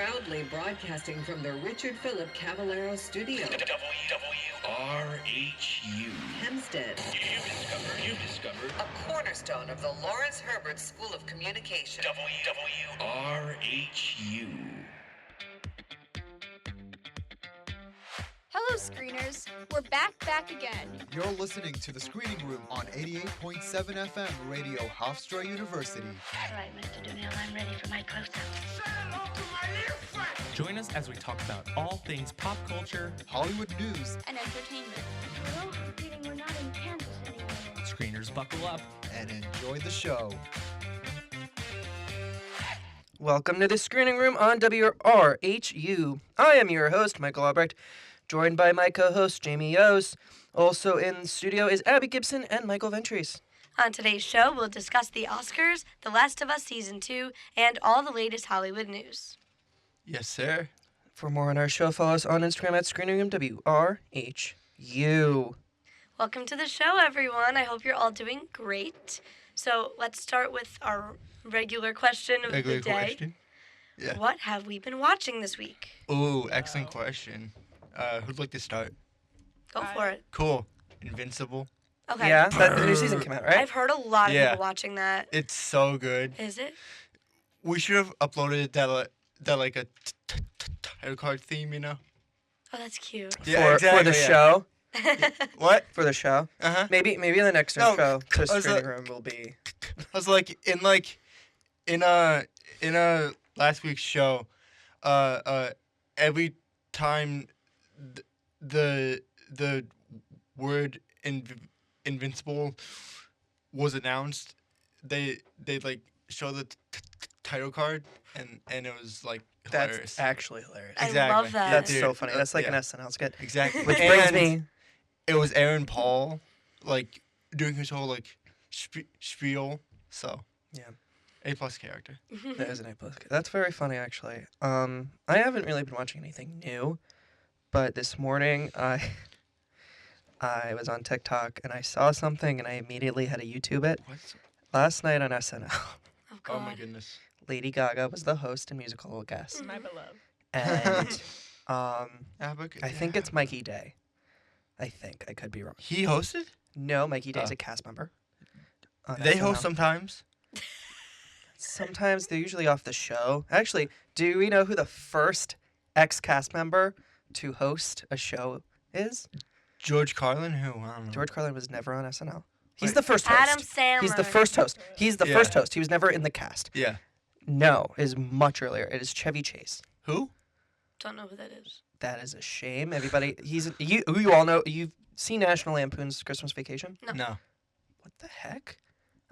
Proudly broadcasting from the Richard Philip Cavallaro studio. WRHU. Hempstead. You've discovered. A cornerstone of the Lawrence Herbert School of Communication. WRHU. Hello, screeners. We're back again. You're listening to The Screening Room on 88.7 FM Radio Hofstra University. All right, Mr. DeMille, I'm ready for my close-up. Join us as we talk about all things pop culture, Hollywood news, And entertainment. We're all forgetting we're not in Kansas anymore. screeners buckle up. and enjoy the show. Welcome to the Screening Room on WRHU. I am your host, Michael Albrecht, joined by my co-host, Jamie Yos. Also in the studio is Abby Gibson and Michael Ventries. On today's show, we'll discuss the Oscars, The Last of Us Season 2, and all the latest Hollywood news. Yes, sir. For more on our show, follow us on Instagram at Screening Room WRHU. Welcome to the show, everyone. I hope you're all doing great. So let's start with our regular question of the day. question. Yeah. What have we been watching this week? Ooh, excellent question. Who'd like to start? Go for it. Cool. Invincible. Okay. Yeah, the new season came out, right? I've heard a lot of Yeah. people watching that. It's so good. Is it? We should have uploaded that like a title card theme, you know? Oh, that's cute. For the show. What? For the show. Uh-huh. Maybe in the next No, show, the I was Screening like- Room will be. I was like in last week's show, every time the word invincible was announced, they like show the title card and it was like hilarious. That's actually hilarious. I Exactly. love that. That's Dude, so funny. That's like an yeah. SNL skit. Exactly. Which brings And me. it was Aaron Paul like doing his whole like spiel. So Yeah. A+ character. That is an A+. That's very funny, actually. I haven't really been watching anything new, but this morning I was on TikTok and I saw something and I immediately had to YouTube it. What? Last night on SNL, Oh, God. Oh my goodness. Lady Gaga was the host and musical guest, My beloved. and I I think it's Mikey Day. I think I could be wrong. he hosted. No, Mikey Day's Oh. a cast member. on They SNL. host sometimes. Sometimes they're usually off the show. Actually, do we know who the first ex-cast member to host a show is? George Carlin, who I don't know. George Carlin was never on SNL. He's Wait. the first host. Adam Sandler. He's the first host. He's the Yeah. first host. He was never in the cast. Yeah. No, it is much earlier. It is Chevy Chase. Who? Don't know who that is. That is a shame. Everybody, you all know. You've seen National Lampoon's Christmas Vacation. No. What the heck?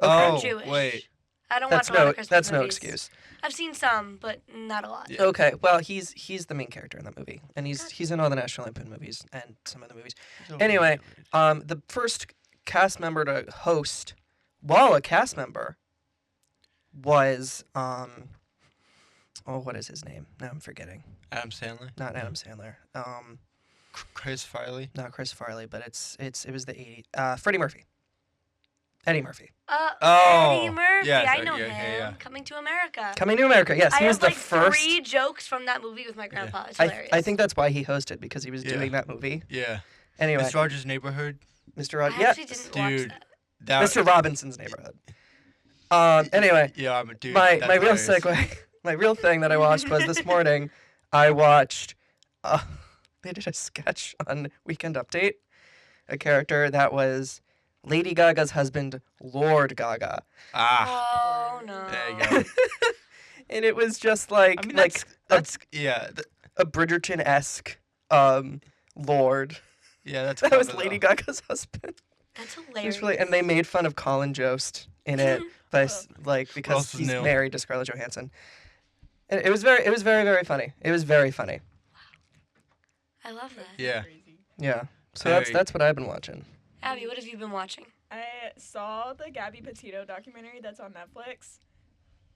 I'm Oh, Jewish. wait. I don't That's watch a lot no. of Christmas That's no movies. excuse. I've seen some, but not a lot. Yeah. Okay, well, he's the main character in that movie, and he's in all the National Lampoon movies and some of the movies. Anyway, the first cast member to host while a cast member was what is his name? Now I'm forgetting. Adam Sandler. Not Adam Sandler. Chris Farley. Not Chris Farley, but it was the 80s. Freddie Murphy. Eddie Murphy. Oh, Eddie Murphy. yeah, I sorry, know yeah, him. yeah, yeah. Coming to America. Coming to America. Yes, I he was have the like first. 3 jokes from that movie with my grandpa. It's I hilarious. think that's why he hosted, because he was Yeah. doing that movie. Yeah. Anyway, Mr. Rogers' Neighborhood. Mr. I Rod. Yeah, actually didn't watch Dude. that. That, Mr. Robinson's Neighborhood. Anyway, Yeah, I'm a dude. my that's real hilarious. segue, my real thing that I watched was this morning. I watched. They did a sketch on Weekend Update, a character that was Lady Gaga's husband, Lord Gaga, Ah. Oh, no. There you go. and it was just like I mean, like that's yeah. a Bridgerton-esque Lord. Yeah, that's That was clever, Lady though. Gaga's husband. That's It hilarious. was really, and they made fun of Colin Jost in it, because else is he's new? married to Scarlett Johansson. And it was very, very funny. It was very funny. I love that. Yeah. Crazy. Yeah. So Very. that's what I've been watching. Abby, what have you been watching? I saw the Gabby Petito documentary that's on Netflix.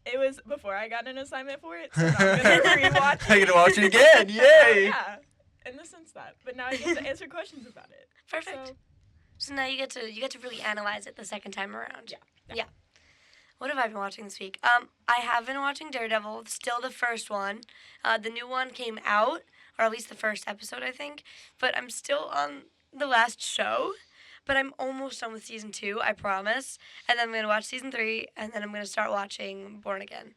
It was before I got an assignment for it, so now I'm gonna rewatch I it. get to watch it again. Yay! Yeah, in the sense that, but now I get to answer questions about it. Perfect. So, So now you get to really analyze it the second time around. Yeah. What have I been watching this week? I have been watching Daredevil, still the first one. The new one came out, or at least the first episode, I think. But I'm still on the last show. But I'm almost done with season 2, I promise. And then I'm going to watch season 3, and then I'm going to start watching Born Again.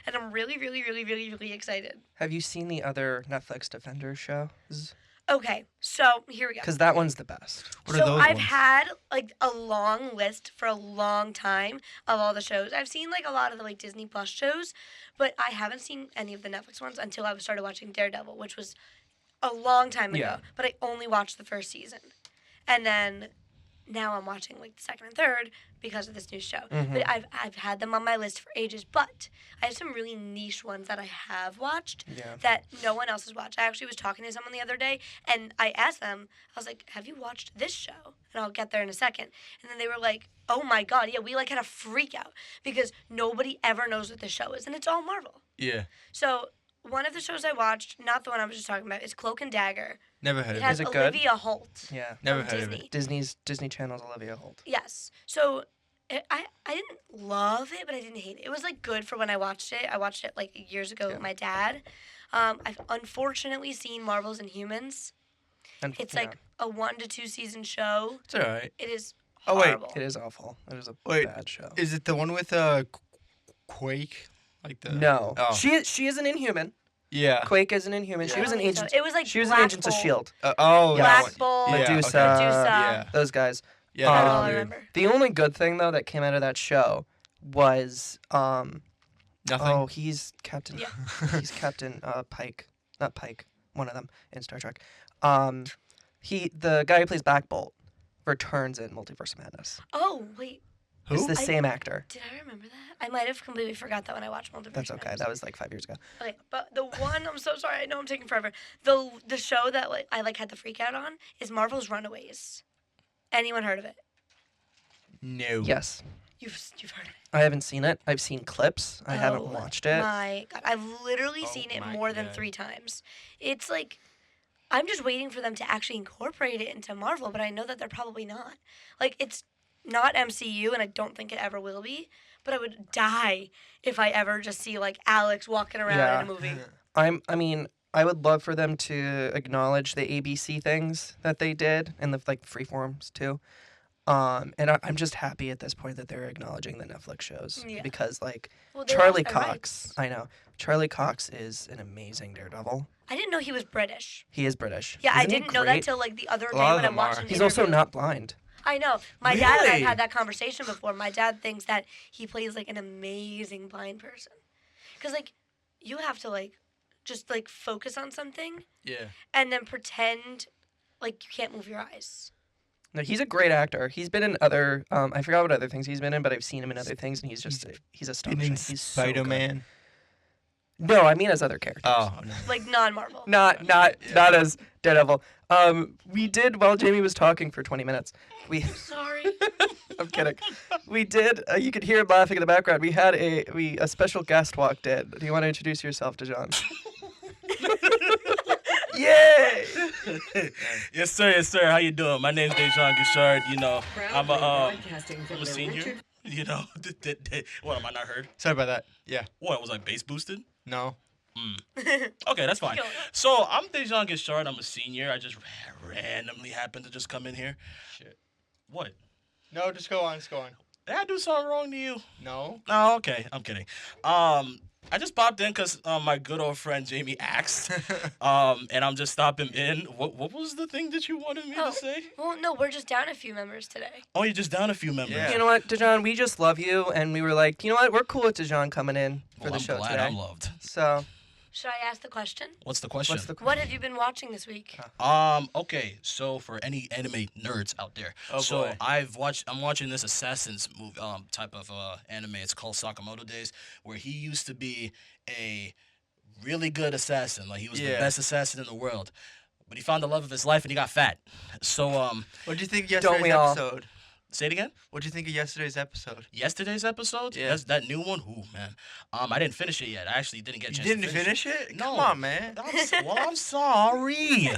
And I'm really, really, really, really, really excited. Have you seen the other Netflix Defenders shows? Okay, so here we go. Because that one's the best. What are So those I've ones? had like a long list for a long time of all the shows. I've seen like a lot of the like Disney Plus shows, but I haven't seen any of the Netflix ones until I started watching Daredevil, which was a long time ago. Yeah. But I only watched the first season, and then now I'm watching like the second and third because of this new show. But I've had them on my list for ages. But I have some really niche ones that I have watched that no one else has watched. I actually was talking to someone the other day, and I asked them, I was like, have you watched this show? And I'll get there in a second. And then they were like, oh my God, yeah, we like had a freak out because nobody ever knows what the show is, and it's all Marvel. Yeah. So one of the shows I watched, not the one I was just talking about, is Cloak and Dagger. Never heard It of has Is it Olivia good? Holt. Yeah. Never from heard of Disney. it. Disney Channel's Olivia Holt. Yes. So I didn't love it, but I didn't hate it. It was like good for when I watched it. I watched it like years ago with my dad. I've unfortunately seen Marvel's Inhumans. And, It's yeah. like a 1 to 2 season show. It's alright. It is Oh, wait. horrible. It is awful. It is a Wait, bad show. Is it the one with Quake? Like the No. Oh. She is an Inhuman. Yeah. Quake is an Inhuman. She I was don't an think so. agent. It was like She was Black an agent of Bolt. Shield. Oh, that Black one. Bolt. Yeah, Medusa. okay. Medusa. Yeah. Those guys. Yeah. That's that all was I weird. remember. The only good thing though that came out of that show was Nothing. oh he's Captain Yeah. he's Captain Pike, not Pike, one of them in Star Trek. The guy who plays Black Bolt returns in Multiverse of Madness. Oh, wait. It's Who? the same actor. Did I remember that? I might have completely forgot that when I watched Multiverse. That's of okay. Madness. That was like 5 years ago. Okay, but the one I'm so sorry. I know I'm taking forever. The show that like I like had the freak out on is Marvel's Runaways. Anyone heard of it? No. Yes. You've heard of it. I haven't seen it. I've seen clips. I haven't Oh watched it. My God, I've literally Oh seen it my more than God. 3 times. It's like I'm just waiting for them to actually incorporate it into Marvel, but I know that they're probably not. Like it's not MCU, and I don't think it ever will be. But I would die if I ever just see like Alex walking around Yeah. in a movie. I would love for them to acknowledge the ABC things that they did and the like freeforms too. And I'm just happy at this point that they're acknowledging the Netflix shows Yeah. because like Well, they Charlie lost their Cox, rights. I know Charlie Cox is an amazing Daredevil. I didn't know he was British. He is British. Yeah, I Isn't he didn't know that great? till like the other A day lot of when I them watched are. an He's also interview. not blind. I know. My dad and I've Really? had that conversation before. My dad thinks that he plays like an amazing blind person. Cuz like you have to like just like focus on something Yeah. and then pretend like you can't move your eyes. No, he's a great actor. He's been in other I forgot what other things he's been in, but I've seen him in other things, and he's Been astonishing. in He's so good. Spider-Man. No, I mean as other characters. Oh, no. Like non-Marvel. Not as Daredevil. We did while Jamie was talking for 20 minutes. We Sorry. I'm kidding. We did. You could hear him laughing in the background. We had a special guest walked in. Do you want to introduce yourself to John? Yay! Yes, sir. Yes, sir. How you doing? My name's Dejan Gishard. You know, I'm Proudly a broadcasting from I'm a the senior. Richard You know, what am I not heard? Sorry about that. Yeah. What was I bass boosted? No. Okay, that's fine. Go. So I'm Dejan Gishard. I'm a senior. I just randomly happened to just come in here. Shit. What? No, just go on. Just go on. Did I do something wrong to you? No. Oh, okay. I'm kidding. I just popped in because my good old friend Jamie asked, and I'm just stopping in. What was the thing that you wanted me Oh. to say? Well, no, we're just down a few members today. Oh, you're just down a few members. Yeah. You know what, Dejan? We just love you, and we were like, you know what? We're cool with Dejan coming in for Well, the I'm show glad today. I'm loved. So, Should I ask the question? What's the question? what's the What have you been watching this week? Okay, so for any anime nerds out there, Oh, so boy. I'm watching this Assassin's movie, type of anime. It's called Sakamoto Days, where he used to be a really good assassin. Like he was the Yeah. best assassin in the world, but he found the love of his life and he got fat. So What'd you think of Don't yesterday's we all? episode? say it again. What'd you think of yesterday's episode? Yesterday's episode, Yeah. That's that new one. Ooh man, I didn't finish it yet. I actually didn't get a You chance. didn't to finish finish it? No. Come on, man. I'm sorry.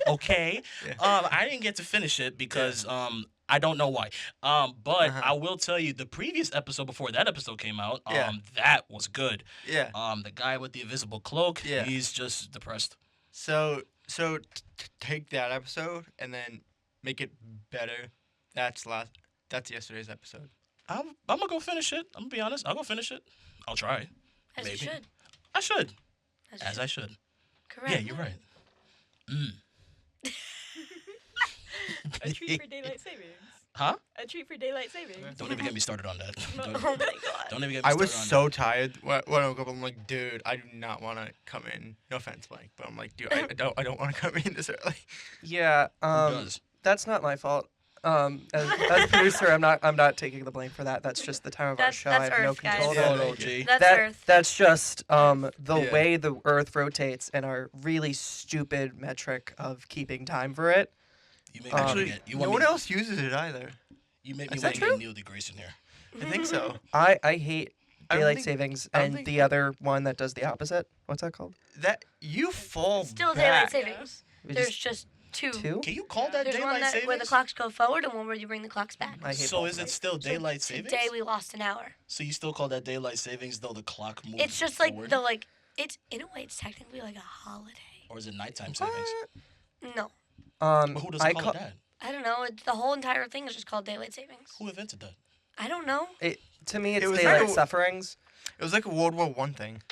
Okay. Yeah. I didn't get to finish it because I don't know why. But Uh-huh. I will tell you, the previous episode before that episode came out, Yeah. that was good. Yeah. The guy with the invisible cloak, Yeah. he's just depressed. So take that episode and then make it better. That's yesterday's episode. I'm gonna go finish it. I'm gonna be honest. I'll go finish it. I'll try. As Maybe. you should. I should. As, As you I should. should. Correct. Yeah, you're right. A treat for daylight savings. Huh? A treat for daylight savings. Don't even get me started on that. Oh Don't, my god. don't even get me I started was on so tired when I woke up. I'm like, dude, I do not want to come in. No offense, Mike, but I'm like, dude, I don't want to come in this early. Yeah. that. Who does? That's not my fault. As a producer, I'm not taking the blame for that. That's just the time of our That's- show. that's I have no Earth, guys. control. Yeah, over Photo, it. G. That's Earth. That's just the Yeah. way the Earth rotates and our really stupid metric of keeping time for it. You make me Actually, wanna get, you no want one me, else uses it either. You make me Is want that to true? get Neil deGrasse in here. I think so. I hate I don't daylight think- savings I don't and think the that- other one that does the opposite. What's that called? That you fall Still back. daylight savings. We There's just- just two. Two? Can you call that There's daylight one that savings? where the clocks go forward and one where you bring the clocks back. I hate So both is of it them. still daylight savings? Today we lost an hour. So you still call that daylight savings though the clock moves It's just like forward? it's in a way it's technically like a holiday. Or is it nighttime savings? No, But who doesn't I call ca- it that? I don't know. The whole entire thing is just called daylight savings. Who invented that? I don't know. to me, it's was daylight like a- sufferings. It was like a World War One thing.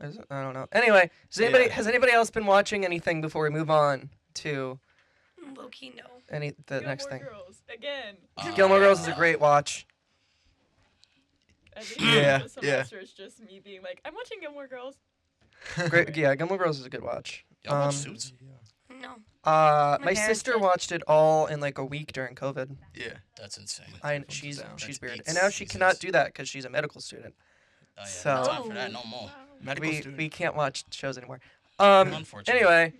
Is it? I don't know. Anyway, Yeah. has anybody else been watching anything before we move on to Low-key, no. the Gilmore next thing? Girls again. Gilmore Girls is a great watch. I think Yeah, this yeah. semester is just me being like, I'm watching Gilmore Girls. Great, yeah. Gilmore Girls is a good watch. Y'all watch Suits? No. My parents sister did. watched it all in like a week during COVID. Yeah. That's insane. She's down. she's That's weird, 8 and now she cannot seasons. do that because she's a medical student. Oh, yeah, So- no time for that no more. Medical We student. we can't watch shows anymore. Unfortunately. Anyway,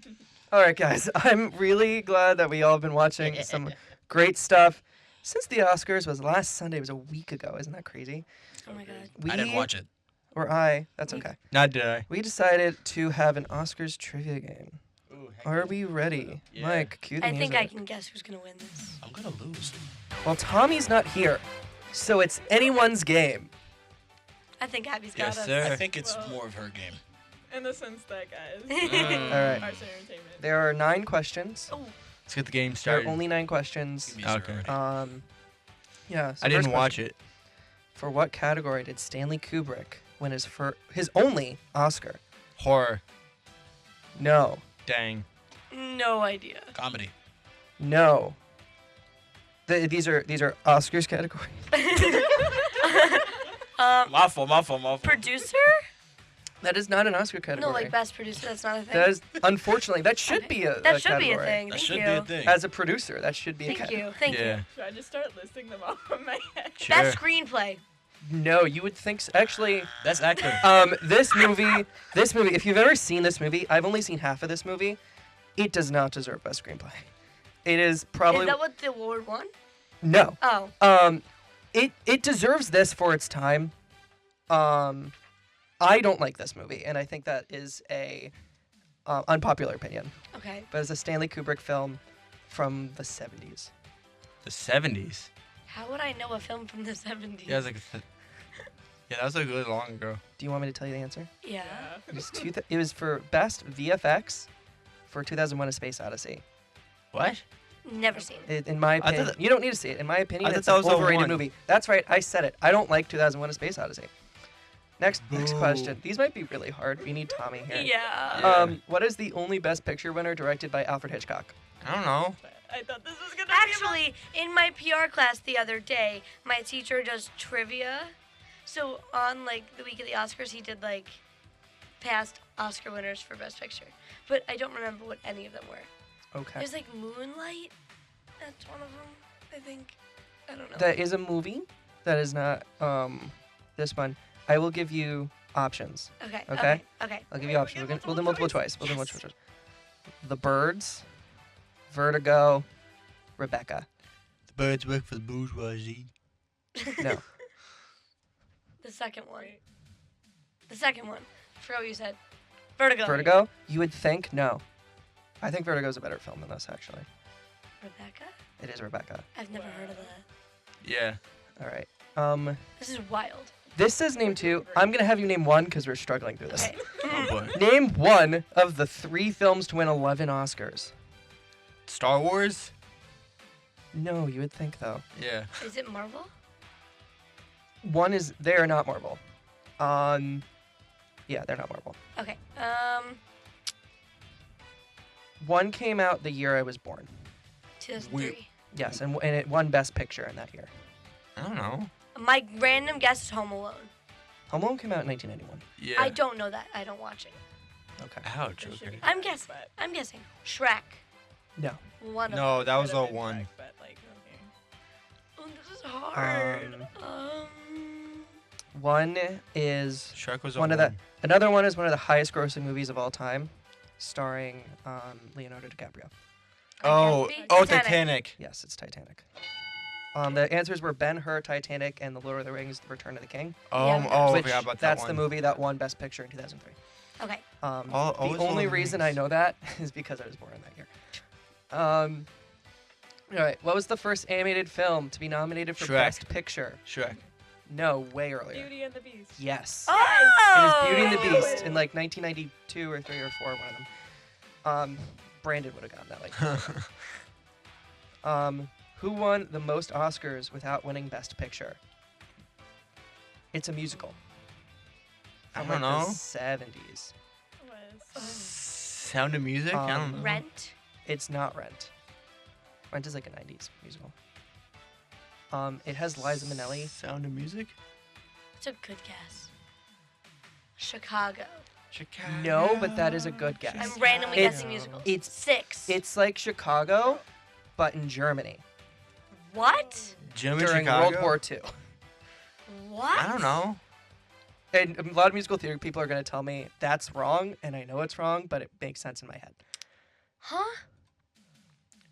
all right, guys. I'm really glad that we all have been watching some great stuff. Since the Oscars was last Sunday, it was a week ago. Isn't that crazy? Oh my god. I didn't watch it. Or that's okay. Not did I. We decided to have an Oscars trivia game. Ooh, Are we ready? Yeah. Mike, cue the I think music. I can guess who's gonna win this. I'm gonna lose. Well, Tommy's not here, so it's anyone's game. I think Abby's got Yes, us. sir. I think it's Well- more of her game. In the sense that, guys, All right. Arts and Entertainment. There are 9 questions. Oh, Let's get the game There started. are only 9 questions. Give me a Okay. zero already. Yeah. So I didn't first watch question. it. For what category did Stanley Kubrick win his only Oscar? Horror. No. Dang. no idea. Comedy. No. These are Oscars categories. My fault. Producer? That is not an Oscar No, category. like best producer. That's not a thing. That is unfortunately that should Okay. be a That should be a category. thing. That Thank should you. be a thing. As a producer, that should be a Thank category. you. Thank Yeah. you. Should I just start listing them off in my head? Sure. Best screenplay. No, you would think so. Actually, That's actor. this movie, if you've ever seen this movie, I've only seen half of this movie. It does not deserve best screenplay. It is probably Is that what the award won? no. Oh. It deserves this for its time. I don't like this movie, and I think that is a unpopular opinion. Okay. But it's a Stanley Kubrick film from the 70s. The 70s. How would I know a film from the 70s? Yeah, it was like yeah, that was like really long ago. Do you want me to tell you the answer? Yeah. It was, it was for best VFX for 2001: A Space Odyssey. What? Never seen it. In my I thought opinion, that- you don't need to see it. In my opinion, I thought it's that an was the overrated one. movie. That's right. I said it. I don't like 2001: A Space Odyssey. Next Boo. question. These might be really hard. We need Tommy here. Yeah. Yeah. What is the only Best Picture winner directed by Alfred Hitchcock? I don't know. I thought this was gonna Actually, in my PR class the other day, my teacher does trivia. So on like the week of the Oscars, he did like past Oscar winners for Best Picture. But I don't remember what any of them were. Okay. There's like Moonlight. That's one of them, I think. I don't know. That is a movie. That is not this one. I will give you options. Okay. Okay. Okay. I'll give you options. We'll do multiple choice. We'll do multiple choice. The Birds, Vertigo, Rebecca. The birds work for the bourgeoisie. No. The second one. The second one. I forgot what you said. Vertigo. Vertigo? You would think no. I think Vertigo is a better film than this, actually. Rebecca? It is Rebecca. I've never heard of that. Yeah. All right. This is wild. This says name 2. I'm gonna have you name 1 because we're struggling through this. Okay. Oh boy. Name 1 of the 3 films to win 11 Oscars. Star Wars. No, you would think though. Yeah. Is it Marvel? One is they are not Marvel. Yeah, they're not Marvel. Okay. One came out the year I was born. 2003. Yes, and it won Best Picture in that year. I don't know. My random guess is Home Alone. Home Alone came out in 1991. Yeah. I don't know that. I don't watch it. Okay. Ouch. It should Okay. be I'm Shrek, guessing. but- I'm guessing. Shrek. No. One of No, that was Could've all been one. Shrek, but, like, okay. them. Oh, this is hard. One is Shrek was one all of the another one is one of the highest grossing movies of all time, starring Leonardo DiCaprio. Oh, Titanic. oh, Titanic. Yes, it's Titanic. The answers were Ben-Hur, Titanic, and The Lord of the Rings: The Return of the King. Oh, Yeah. oh, I which forgot about that that's one. the movie that won Best Picture in 2003. Okay. All The was Lord only of the reason I Rings. know that is because I was born in that year. All right. What was the first animated film to be nominated for Shrek. Best Picture? Shrek. No, way earlier. Beauty and the Beast. Yes. Oh! It was Beauty and the Oh! Beast in like 1992 or 3 or 4, one of them. Brandon would have gotten that like. Who won the most Oscars without winning Best Picture? It's a musical. I From, don't like, know. The 70s. Was Sound of Music? I don't know. Rent. It's not Rent. Rent is like a 90s musical. It has Liza Minnelli. Sound of Music? It's a good guess. Chicago. Chicago. No, but that is a good guess. I'm randomly It's- guessing musicals. it's- 6. It's like Chicago, but in Germany What? German during Chicago? World War II. What? I don't know. And a lot of musical theater people are going to tell me that's wrong, and I know it's wrong, but it makes sense in my head. Huh?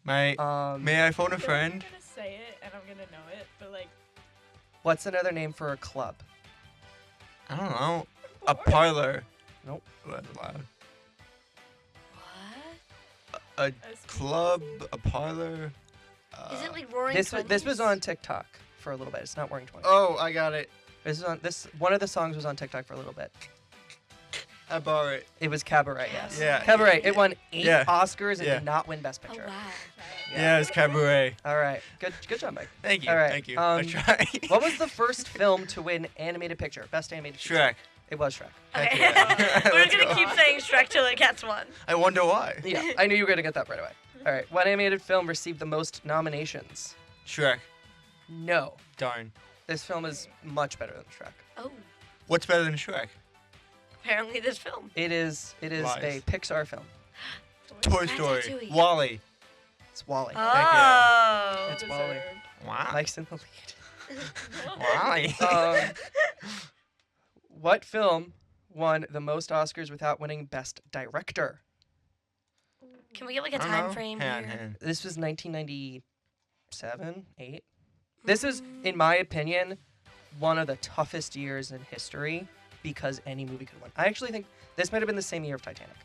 May I phone a I'm friend? gonna say it and I'm gonna know it, but like What's another name for a club? I don't know. A parlor. Nope. Oh, that's loud. What? A a club, speakeasy? a parlor. Is it like Roaring This was Twenties? on TikTok for a little bit. It's not Roaring 20. Oh, I got it. One of the songs was on TikTok for a little bit. I borrow it. It was Cabaret, yes. Yeah. Cabaret. It won 8 Yeah. Oscars and Yeah. did not win Best Oh Picture. wow. Yeah, it's Cabaret. All right. Good job, Mike. Thank you. All right, Thank you. I um, tried. What was the first film to win animated picture? Best animated picture? Shrek. It was Shrek. Okay. yeah. We're Let's gonna go. keep saying Shrek till it gets one. I wonder why. Yeah, I knew you were going to get that right away. All right. What animated film received the most nominations? Shrek. No. Darn. This film is much better than Shrek. Oh, What's better than Shrek? apparently this film. It is a Lies. Pixar film. Toy Story. Ratatouille. Wally. It's Wally. Oh. It's Wally. Wow. Mike's in the lead. Wally. What film won the most Oscars without winning Best Director? Can we get like a I don't time know. frame Hang on, here? hang on. This was 1997, 8. This is, in my opinion, one of the toughest years in history because any movie could win. I actually think this might have been the same year of Titanic.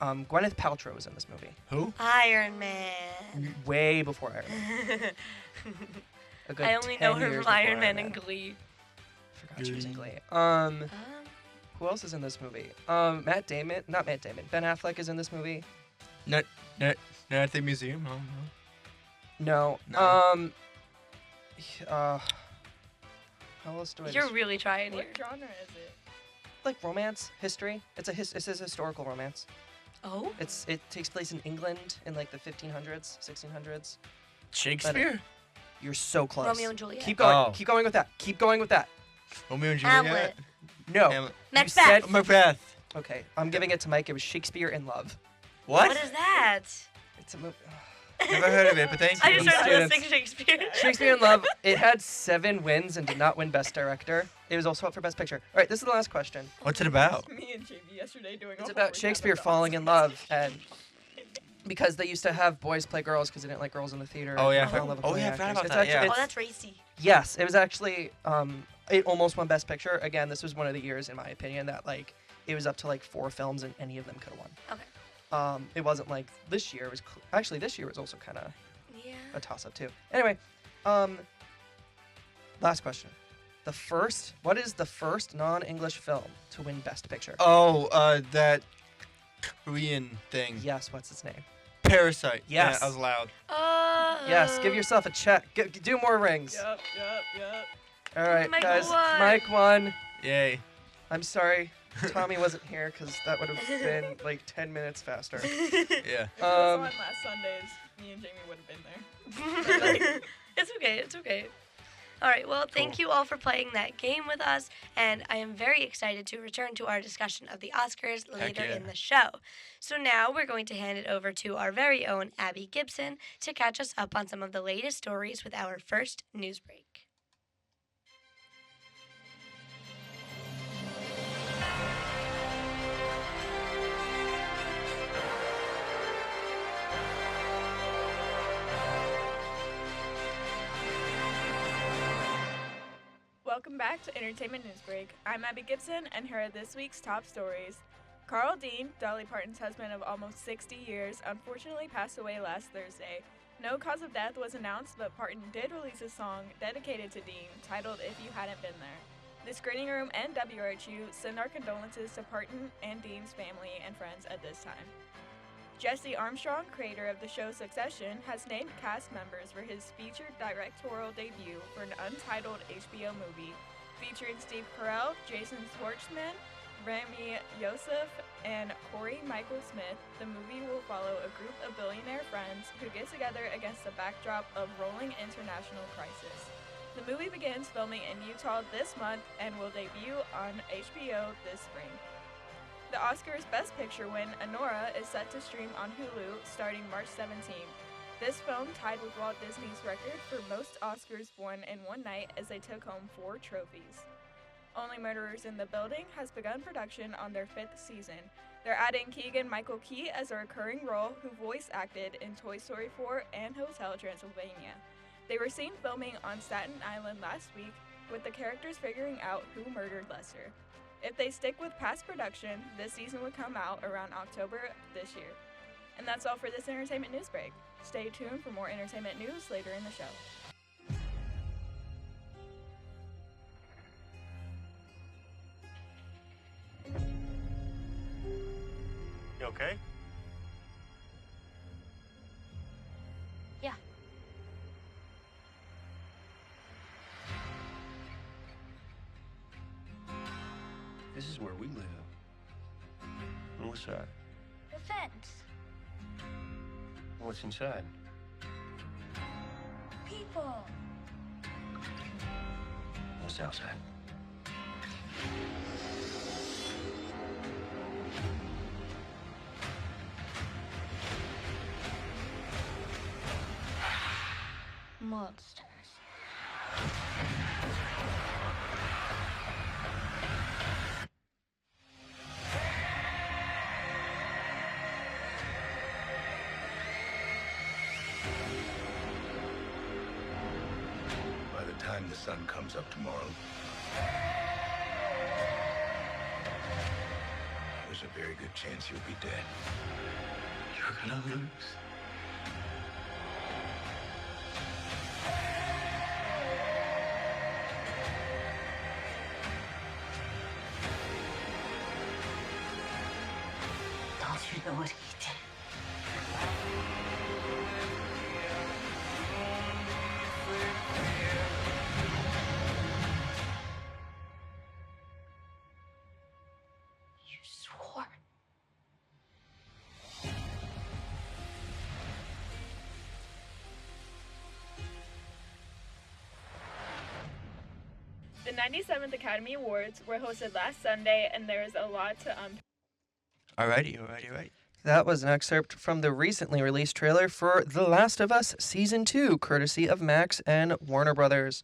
Gwyneth Paltrow was in this movie. Who? Iron Man. Way before Iron Man. A good I only 10 know her years from Iron before Man and Glee. Forgot she was in Glee. Um, Who else is in this movie? Matt Damon. Not Matt Damon. Ben Affleck is in this movie. Not at the museum. Oh, no. No. No. How else do I? you're really trying What here. genre is it? Like romance, history. It's a historical romance. Oh? It takes place in England in like the 1500s, 1600s. Shakespeare? You're so close. Romeo and Juliet. Keep going. Oh. Keep going with that. Keep going with that. Romeo and Juliet? Hamlet. No. Hamlet. You Macbeth. said- Macbeth. Okay, I'm giving it to Mike. It was Shakespeare in Love. What? What is that? It's a movie. Never heard of it, but thank you. I just started Students. listening Shakespeare. Shakespeare in Love. It had 7 wins and did not win Best Director. It was also up for Best Picture. All right, this is the last question. What's it about? Me and JB yesterday doing It's a about whole recap Shakespeare of the falling in Oscars. love, and because they used to have boys play girls because they didn't like girls in the theater. Oh, yeah, I and fell in love with oh, boy yeah, I forgot actors. about It's that, actually- yeah. Oh, it's- that's racy. Yes, it was actually. It almost won Best Picture. Again, this was one of the years, in my opinion, that like it was up to like 4 films and any of them could have won. Okay. It wasn't like this year. It was actually this year was also kind of. a toss-up too. Anyway, last question. What is the first non-English film to win Best Picture? Oh, that Korean thing. Yes, what's its name? Parasite. Yes. Yeah, I was loud. Yes, give yourself a check. Do more rings. Yep. All right, Mike guys. won. Mike won. Yay. I'm sorry, Tommy wasn't here because that would have been like 10 minutes faster. Yeah. If it was on last Sundays, me and Jamie would have been there. It's okay. It's okay. All right. Well, thank you all for playing that game with us, and I am very excited to return to our discussion of the Oscars later yeah. in the show. So now we're going to hand it over to our very own Abby Gibson to catch us up on some of the latest stories with our first news break. Welcome back to Entertainment Newsbreak. I'm Abby Gibson, and here are this week's top stories. Carl Dean, Dolly Parton's husband of almost 60 years, unfortunately passed away last Thursday. No cause of death was announced, but Parton did release a song dedicated to Dean, titled If You Hadn't Been There. The Screening Room and WRHU send our condolences to Parton and Dean's family and friends at this time. Jesse Armstrong, creator of the show Succession, has named cast members for his featured directorial debut for an untitled HBO movie featuring Steve Carell, Jason Schwartzman, Rami Youssef, and Corey Michael Smith. The movie will follow a group of billionaire friends who get together against the backdrop of rolling international crisis. The movie begins filming in Utah this month and will debut on HBO this spring. The Oscars Best Picture win, Anora, is set to stream on Hulu starting March 17th. This film tied with Walt Disney's record for most Oscars won in one night as they took home 4 trophies. Only Murderers in the Building has begun production on their 5th season. They're adding Keegan-Michael Key as a recurring role who voice acted in Toy Story 4 and Hotel Transylvania. They were seen filming on Staten Island last week, with the characters figuring out who murdered Lester. If they stick with past production, this season would come out around October this year. And that's all for this Entertainment News Break. Stay tuned for more entertainment news later in the show. You okay? Yeah. This is where we live. On what side? The fence. What's inside? People. What's outside? Monsters. By the time the sun comes up tomorrow, there's a very good chance you'll be dead. You're gonna lose. Don't you know what he did? You swore. The 97th Academy Awards were hosted last Sunday, and there is a lot to unpack. Alrighty. That was an excerpt from the recently released trailer for The Last of Us Season 2, courtesy of Max and Warner Brothers.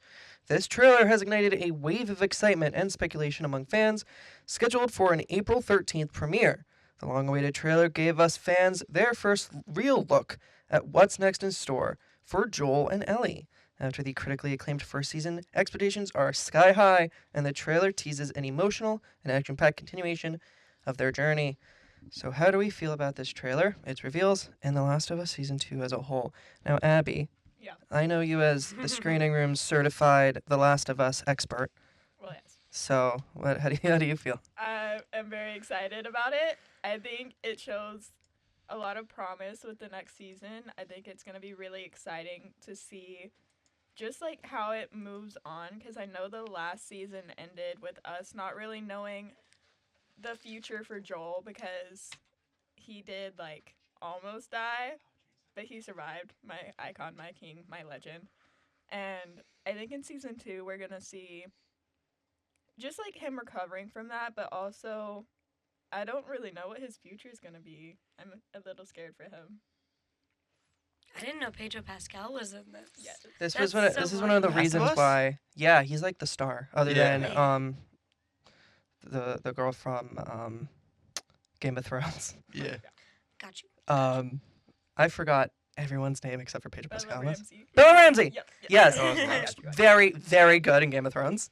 This trailer has ignited a wave of excitement and speculation among fans, scheduled for an April 13th premiere. The long-awaited trailer gave us fans their first real look at what's next in store for Joel and Ellie. After the critically acclaimed first season, expectations are sky high, and the trailer teases an emotional and action-packed continuation of their journey. So how do we feel about this trailer, its reveals, and The Last of Us Season 2 as a whole? Now, Abby, Yeah. I know you as the screening room certified The Last of Us expert. Well, yes. So, how do you feel? I am very excited about it. I think it shows a lot of promise with the next season. I think it's going to be really exciting to see just like how it moves on, because I know the last season ended with us not really knowing the future for Joel, because he did like almost die, but he survived. My icon, my king, my legend. And I think in season 2 we're going to see just like him recovering from that, but also I don't really know what his future is going to be. I'm a little scared for him. I didn't know Pedro Pascal was in this. Yes. This That's was so one of the Last of reasons Us? why. Yeah, he's like the star, other Yeah. than the girl from Game of Thrones. Yeah. Got you. I forgot everyone's name except for Pedro Bella Pascal. Ramsey. Bella Ramsey. Yep. Yes. That was I last. got you. Very, very good in Game of Thrones.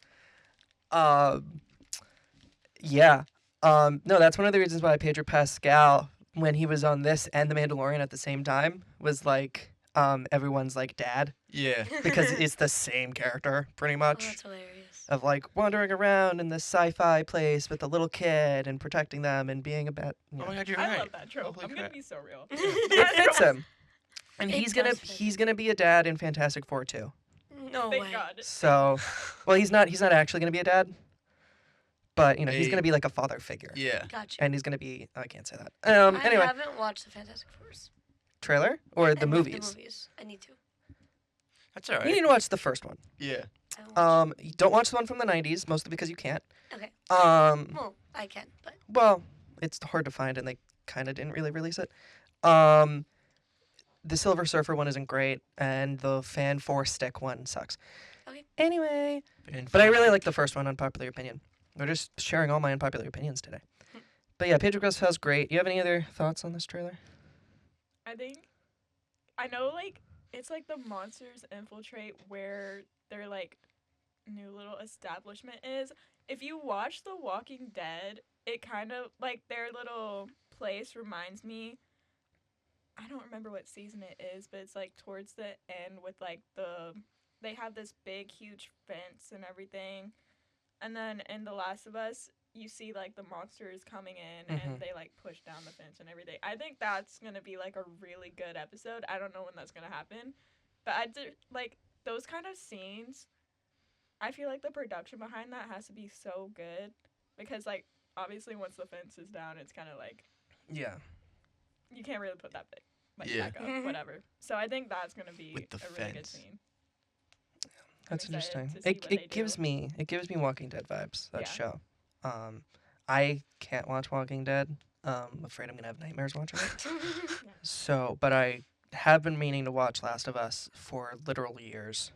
Yeah. No, that's one of the reasons why Pedro Pascal, when he was on this and The Mandalorian at the same time, was like everyone's like dad, Yeah. because it's the same character pretty Oh, much, that's hilarious. of like wandering around in this sci-fi place with a little kid and protecting them and being a bit. Oh my god, you're I right. love that trope. Holy I'm going crap. to be so real. It fits him. And It he's does fit. gonna be a dad in Fantastic Four too. No Thank way. God. So, well, he's not actually gonna be a dad, but you know he's Hey. gonna be like a father figure. Yeah. Got you. And he's gonna be. I can't say that. I Anyway, haven't watched the Fantastic Fours. trailer or the And movies. The movies. I need to. That's all You need right. to watch the first one. Yeah. I won't watch You don't watch the one from the '90s, mostly because you can't. it. Okay. Well, I can, but it's hard to find, and they kind of didn't really release it. The Silver Surfer one isn't great, and the Fan Four Stick one sucks. Okay. Anyway, but I really like the first one, Unpopular Opinion. We're just sharing all my unpopular opinions today. But yeah, Pedro Pascal's great. You have any other thoughts on this trailer? I think I know like it's like the monsters infiltrate where their like new little establishment is. If you watch The Walking Dead, it kind of like their little place reminds me, I don't remember what season it is, but it's like towards the end with like they have this big huge fence and everything. And then in The Last of Us, you see like the monsters coming in and they like push down the fence and everything. I think that's going to be like a really good episode. I don't know when that's going to happen, but I did like those kind of scenes. I feel like the production behind that has to be so good because like obviously once the fence is down, it's kind of like Yeah. you can't really put that like Yeah. back up, whatever. So I think that's going to be With the a really good fence. scene. That's I'm excited interesting. to see what they It gives do. me Walking Dead vibes. That Yeah. show. I can't watch Walking Dead. I'm afraid I'm gonna have nightmares watching it. So, but I have been meaning to watch Last of Us for literal years.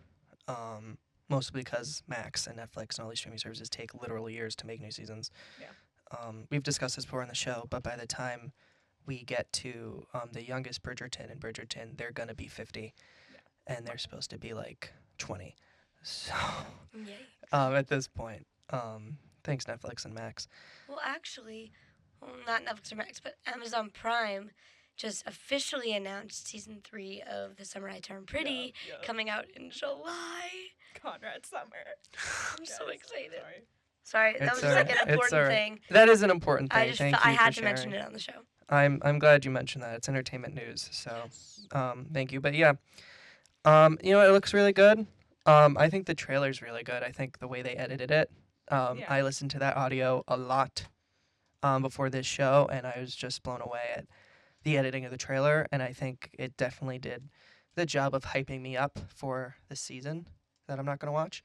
Mostly because Max and Netflix and all these streaming services take literal years to make new seasons. Yeah. We've discussed this before on the show, but by the time we get to the youngest Bridgerton and Bridgerton, they're gonna be 50, and they're supposed to be like 20. So, Yay. at this point, thanks Netflix and Max. Well, actually, not Netflix or Max, but Amazon Prime just officially announced season 3 of The Summer I Turned Pretty coming out in July. Conrad Summer. I'm so excited. Sorry. Sorry, that was It's just like alright. an It's important alright. thing. That is an important thing. I just Thank I you had for to mention sharing. it on the show. I'm glad you mentioned that. It's entertainment news, so thank you. But yeah, you know, it looks really good. I think the trailer's really good. I think the way they edited it. I listened to that audio a lot before this show, and I was just blown away at the editing of the trailer. And I think it definitely did the job of hyping me up for the season that I'm not gonna watch.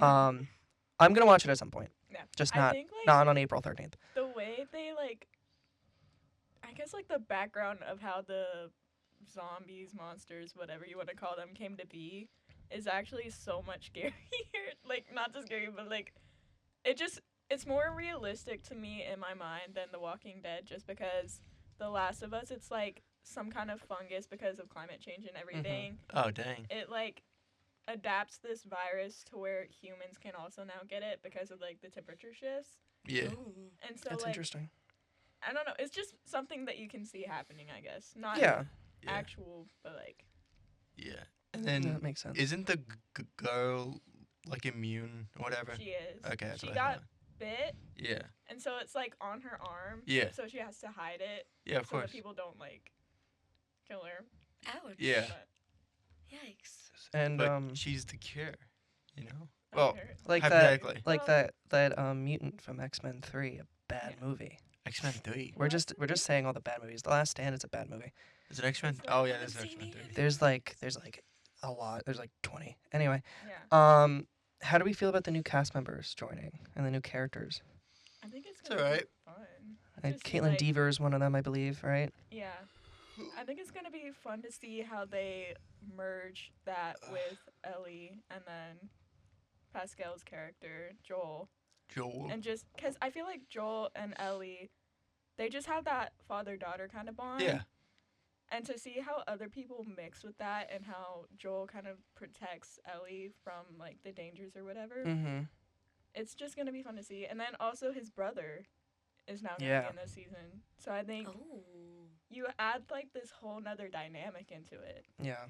I'm gonna watch it at some point. Yeah. Just I not think, like, not on April 13th. The way they like, I guess like the background of how the zombies, monsters, whatever you want to call them, came to be, is actually so much scarier. Like not just scary, but like, it's more realistic to me in my mind than The Walking Dead, just because The Last of Us, it's like some kind of fungus because of climate change and everything. Oh dang. It like adapts this virus to where humans can also now get it because of like the temperature shifts. Yeah. And so That's like interesting. I don't know, it's just something that you can see happening, I guess. Not Yeah. Yeah. actual, but like Yeah. And then That makes sense. isn't the girl like immune or whatever? She is. Okay, that's She what I got thought. bit, Yeah. and so it's like on her arm. Yeah. So she has to hide it. Yeah, of so course. that people don't like kill her. Ouch. Yeah. But Yikes. And But she's the cure, you know? I Well, heard- like that, hypothetically. like that mutant from X-Men 3, a bad movie. X-Men 3. We're just saying all the bad movies. The Last Stand is a bad movie. Is it X-Men? It's Oh, like- yeah, I there's haven't X-Men seen 3. There's like a lot. There's like 20. Anyway, Yeah. how do we feel about the new cast members joining and the new characters? I think it's It's gonna alright. be fun. Like to see, Caitlin like- Dever is one of them, I believe, right? Yeah. I think it's gonna be fun to see how they merge that with Ellie and then Pascal's character Joel, Joel. and just because I feel like Joel and Ellie, they just have that father-daughter kind of bond. Yeah. And to see how other people mix with that and how Joel kind of protects Ellie from like the dangers or whatever, Mm-hmm. it's just gonna be fun to see. And then also his brother is now gonna Yeah. be in this season, so I think Oh. you add like this whole nother dynamic into it. Yeah.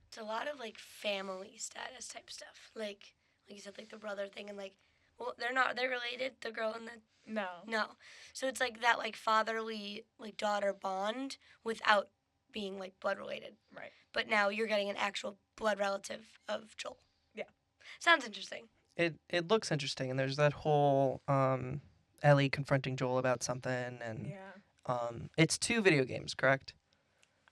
It's a lot of like family status type stuff. Like you said, like the brother thing, and like, well, they're related, the girl and the no. So it's like that like fatherly like daughter bond without being like blood related. Right. But now you're getting an actual blood relative of Joel. Yeah. Sounds interesting. It looks interesting, and there's that whole Ellie confronting Joel about something, and Yeah. it's 2 video games, correct?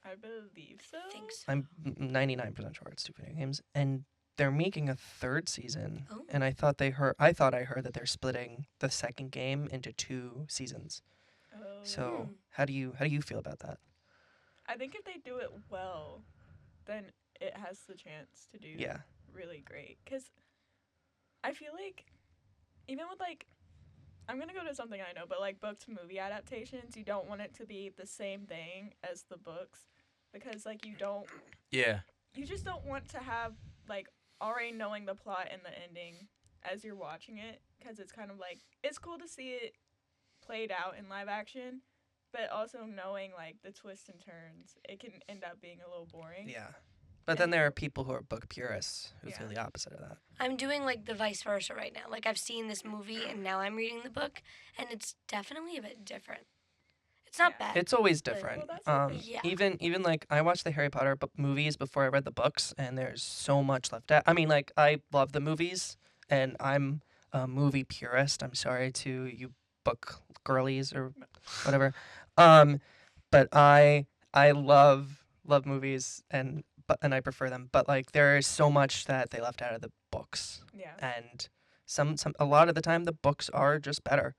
I believe so. Think so. I'm 99% sure it's 2 video games, and they're making a 3rd season. Oh. And I thought I heard that they're splitting the 2nd game into 2 seasons. Oh. So how do you feel about that? I think if they do it well, then it has the chance to do Yeah. really great. Cause I feel like even with like, I'm gonna go to something I know, but like book to movie adaptations, you don't want it to be the same thing as the books, because like you just don't want to have like already knowing the plot and the ending as you're watching it, because it's kind of like it's cool to see it played out in live action, but also knowing like the twists and turns, it can end up being a little boring. Yeah. But then there are people who are book purists who feel Yeah. the opposite of that. I'm doing like the vice versa right now. Like I've seen this movie and now I'm reading the book, and it's definitely a bit different. It's not Yeah. bad. It's always But- different. Well, that's the thing. Yeah. Even like I watched the Harry Potter movies before I read the books, and there's so much left out. I mean, like I love the movies, and I'm a movie purist. I'm sorry to you book girlies or whatever, but I love movies and I prefer them. But like there is so much that they left out of the books, Yeah. and a lot of the time the books are just better.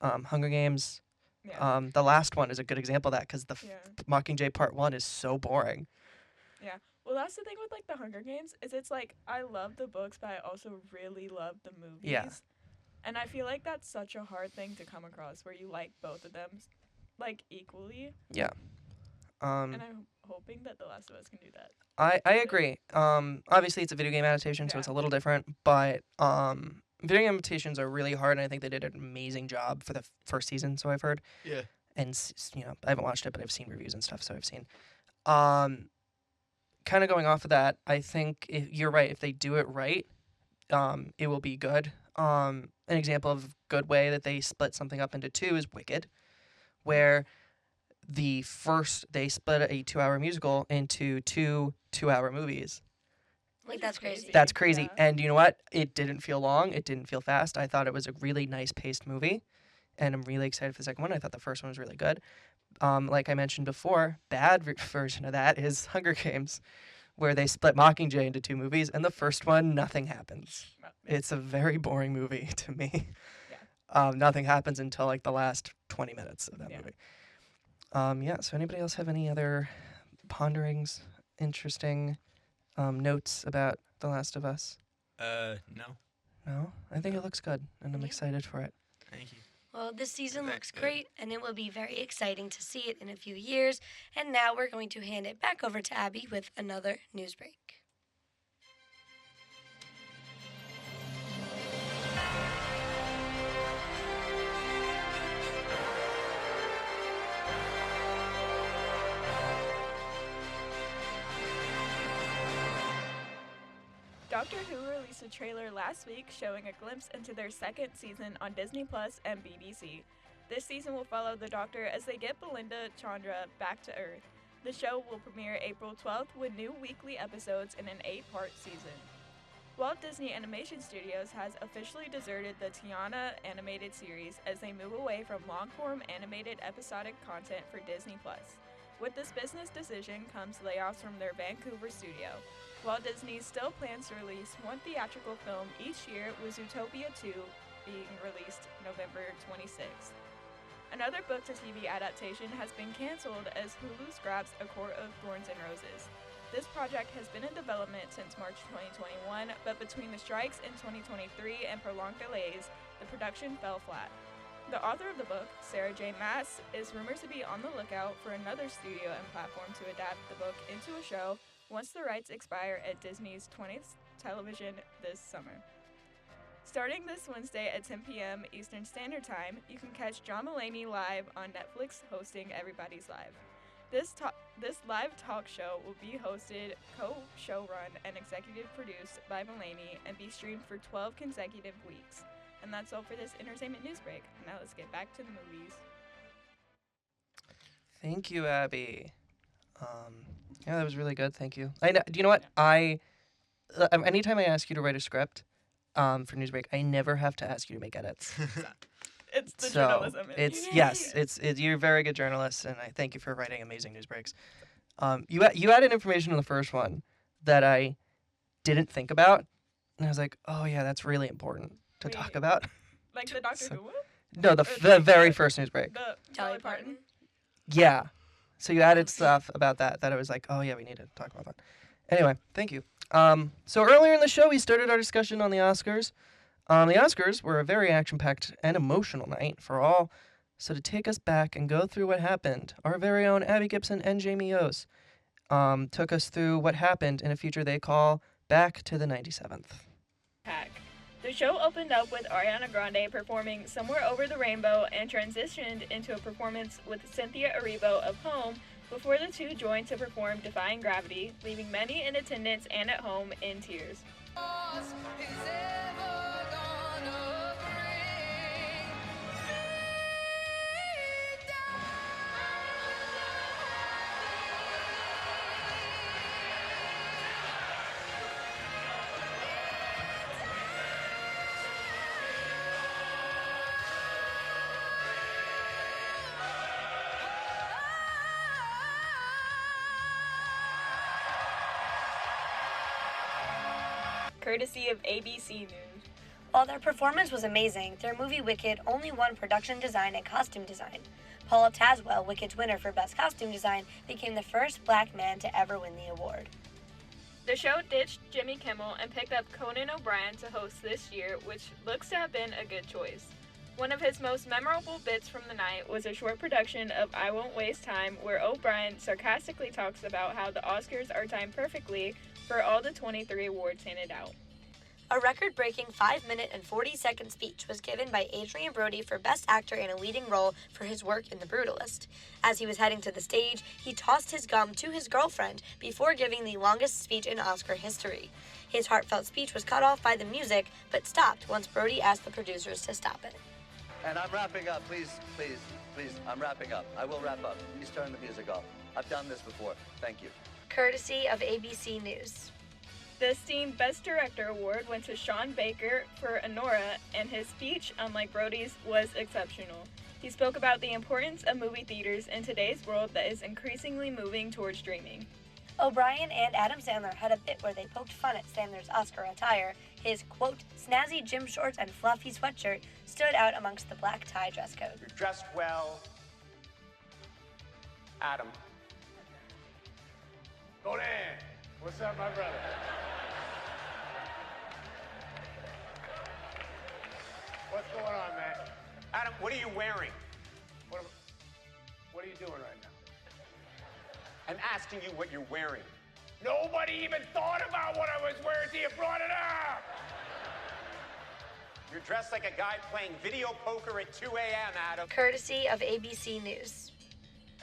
Hunger Games. Yeah. The last one is a good example of that because the Yeah. Mockingjay Part 1 is so boring. Well, that's the thing with like the Hunger Games is it's like I love the books, but I also really love the movies. Yeah. And I feel like that's such a hard thing to come across where you like both of them like equally. Um, And I'm hoping that The Last of Us can do that. I agree. Obviously it's a video game adaptation, so it's a little different, but video game adaptations are really hard, and I think they did an amazing job for the first season, so I've heard. Yeah. And I haven't watched it, but I've seen reviews and stuff, so I've seen. Kind of going off of that, I think you're right. If they do it right, it will be good. An example of a good way that they split something up into 2 is Wicked, where they split a 2-hour musical into 2 2-hour movies. Like that's crazy. That's crazy. Yeah. And you know what? It didn't feel long. It didn't feel fast. I thought it was a really nice paced movie, and I'm really excited for the second one. I thought the first one was really good. Like I mentioned before, version of that is Hunger Games, where they split Mockingjay into 2 movies, and the first one, nothing happens. No. It's a very boring movie to me. Nothing happens until like the last 20 minutes of that movie. So anybody else have any other ponderings, interesting notes about The Last of Us? No. No? I think it looks good, and I'm Yeah. excited for it. Thank you. Well, this season Okay, looks good. great, and it will be very exciting to see it in a few years. And now we're going to hand it back over to Abby with another news break. Doctor Who released a trailer last week showing a glimpse into their second season on Disney Plus and BBC. This season will follow the Doctor as they get Belinda Chandra back to Earth. The show will premiere April 12th with new weekly episodes in an 8-part season. Walt Disney Animation Studios has officially deserted the Tiana animated series as they move away from long-form animated episodic content for Disney+. With this business decision comes layoffs from their Vancouver studio. Walt Disney still plans to release one theatrical film each year, with Zootopia 2 being released November 26th. Another book-to-TV adaptation has been canceled as Hulu scraps A Court of Thorns and Roses. This project has been in development since March 2021, but between the strikes in 2023 and prolonged delays, the production fell flat. The author of the book, Sarah J. Maas, is rumored to be on the lookout for another studio and platform to adapt the book into a show once the rights expire at Disney's 20th television this summer. Starting this Wednesday at 10 p.m. Eastern Standard Time, you can catch John Mulaney live on Netflix hosting Everybody's Live. This live talk show will be hosted, co-showrun, and executive produced by Mulaney and be streamed for 12 consecutive weeks. And that's all for this entertainment news break. Now let's get back to the movies. Thank you, Abby. Yeah, that was really good. Thank you. Do you know what? Anytime I ask you to write a script for Newsbreak, I never have to ask you to make edits. It's the journalism. You're a very good journalist, and I thank you for writing amazing news breaks. You added information in the first one that I didn't think about, and I was like, oh yeah, that's really important to talk about. Like the Doctor Who one? No, the very first news break. The Dolly Parton? Yeah. So you added stuff about that I was like, oh yeah, we need to talk about that. Anyway, thank you. So earlier in the show, we started our discussion on the Oscars. The Oscars were a very action-packed and emotional night for all. So to take us back and go through what happened, our very own Abby Gibson and Jamie Yos took us through what happened in a feature they call Back to the 97th. The show opened up with Ariana Grande performing Somewhere Over the Rainbow and transitioned into a performance with Cynthia Erivo of Home before the two joined to perform Defying Gravity, leaving many in attendance and at home in tears. Courtesy of ABC News. While their performance was amazing, their movie Wicked only won production design and costume design. Paula Tazwell, Wicked's winner for Best Costume Design, became the first black man to ever win the award. The show ditched Jimmy Kimmel and picked up Conan O'Brien to host this year, which looks to have been a good choice. One of his most memorable bits from the night was a short production of I Won't Waste Time, where O'Brien sarcastically talks about how the Oscars are timed perfectly for all the 23 awards handed out. A record-breaking 5-minute and 40-second speech was given by Adrien Brody for Best Actor in a Leading Role for his work in The Brutalist. As he was heading to the stage, he tossed his gum to his girlfriend before giving the longest speech in Oscar history. His heartfelt speech was cut off by the music, but stopped once Brody asked the producers to stop it. And I'm wrapping up. Please, I'm wrapping up. I will wrap up. Please turn the music off. I've done this before. Thank you. Courtesy of ABC News. The esteemed Best Director award went to Sean Baker for Anora, and his speech, unlike Brody's, was exceptional. He spoke about the importance of movie theaters in today's world that is increasingly moving towards streaming. O'Brien and Adam Sandler had a bit where they poked fun at Sandler's Oscar attire. His, quote, snazzy gym shorts and fluffy sweatshirt stood out amongst the black tie dress code. You're dressed well. Adam. Go there. What's up, my brother? What's going on, man? Adam, what are you wearing? What are you doing right now? I'm asking you what you're wearing. Nobody even thought about what I was wearing till you brought it up! You're dressed like a guy playing video poker at 2 a.m., Adam. Courtesy of ABC News.